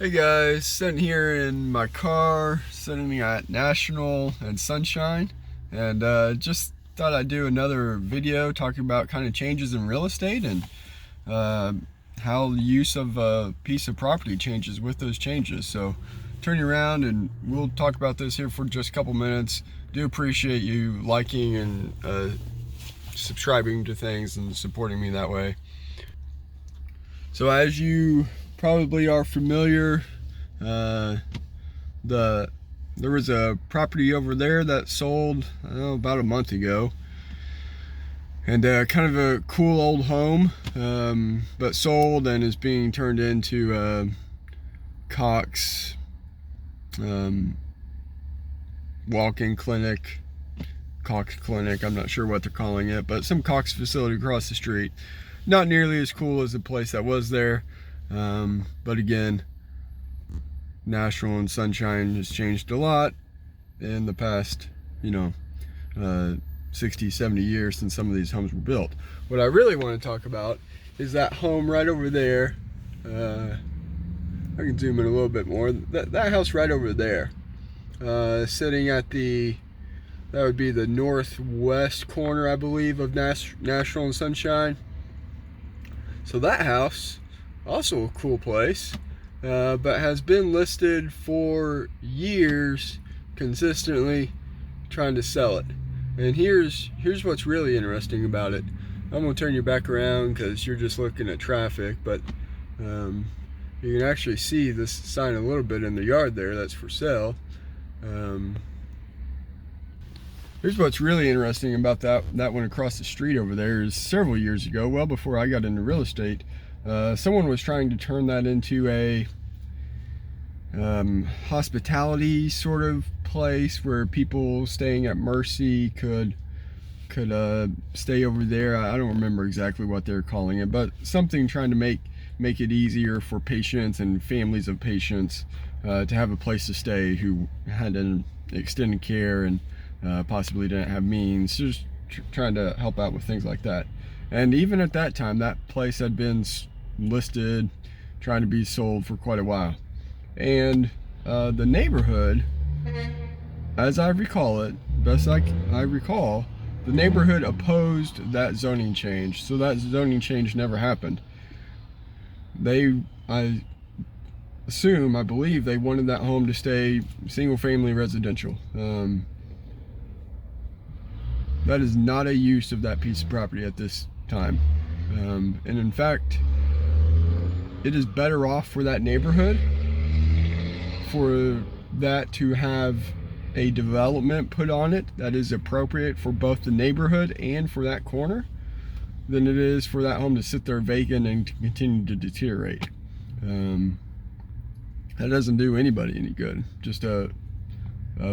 Hey guys, sitting here in my car, sitting at National and Sunshine, and just thought I'd do another video talking about kind of changes in real estate and uh, how the use of a piece of property changes with those changes. So turn you around and we'll talk about this here for just a couple minutes. Do appreciate you liking and subscribing to things and supporting me that way. So as you probably are familiar, there was a property over there that sold about a month ago, and kind of a cool old home, but sold and is being turned into Cox walk-in clinic, Cox Clinic. I'm not sure what they're calling it, but some Cox facility across the street. Not nearly as cool as the place that was there, but again, National and Sunshine has changed a lot in the past, 60, 70 years since some of these homes were built. What I really want to talk about is that home right over there. I can zoom in a little bit more. That house right over there, sitting at that would be the northwest corner, I believe, of National and Sunshine. So that house, also a cool place, but has been listed for years, consistently trying to sell it. And here's what's really interesting about it. I'm gonna turn you back around because you're just looking at traffic, but you can actually see this sign a little bit in the yard there that's for sale. Here's what's really interesting about that one across the street over there is several years ago, well before I got into real estate, someone was trying to turn that into a hospitality sort of place where people staying at Mercy could stay over there. I don't remember exactly what they're calling it, but something trying to make it easier for patients and families of patients to have a place to stay who had an extended care and possibly didn't have means, just trying to help out with things like that. And even at that time, that place had been listed, trying to be sold for quite a while. And the neighborhood, as I recall it, best I recall, the neighborhood opposed that zoning change. So that zoning change never happened. I believe they wanted that home to stay single family residential. That is not a use of that piece of property at this time. And in fact, it is better off for that neighborhood for that to have a development put on it that is appropriate for both the neighborhood and for that corner than it is for that home to sit there vacant and to continue to deteriorate. That doesn't do anybody any good. Just a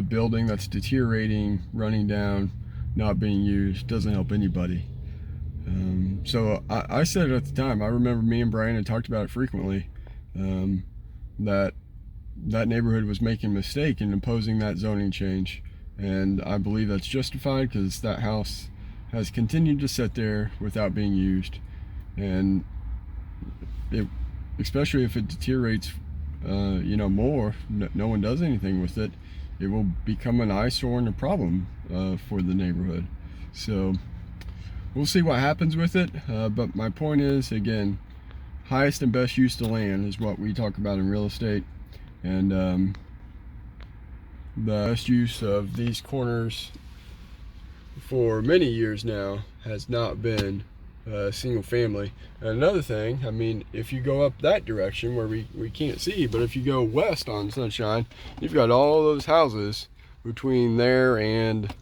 building that's deteriorating, running down, not being used, doesn't help anybody. So I said it at the time. I remember me and Brian had talked about it frequently, that neighborhood was making a mistake in imposing that zoning change, and I believe that's justified because that house has continued to sit there without being used, and especially if it deteriorates more, no one does anything with it, it will become an eyesore and a problem for the neighborhood. So we'll see what happens with it, but my point is, again, highest and best use of land is what we talk about in real estate, and the best use of these corners for many years now has not been single family. And another thing, I mean, if you go up that direction where we can't see, but if you go west on Sunshine, you've got all those houses between there and,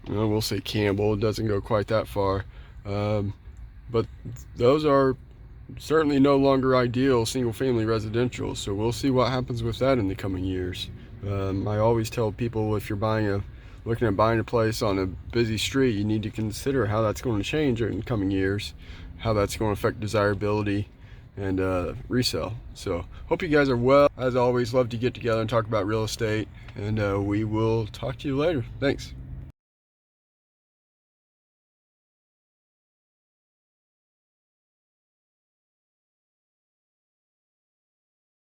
we'll say Campbell. It doesn't go quite that far, but those are certainly no longer ideal single family residential. So we'll see what happens with that in the coming years. I always tell people, if you're looking at buying a place on a busy street, you need to consider how that's going to change in coming years, how that's going to affect desirability and resale. So hope you guys are well. As always, love to get together and talk about real estate, and we will talk to you later. Thanks.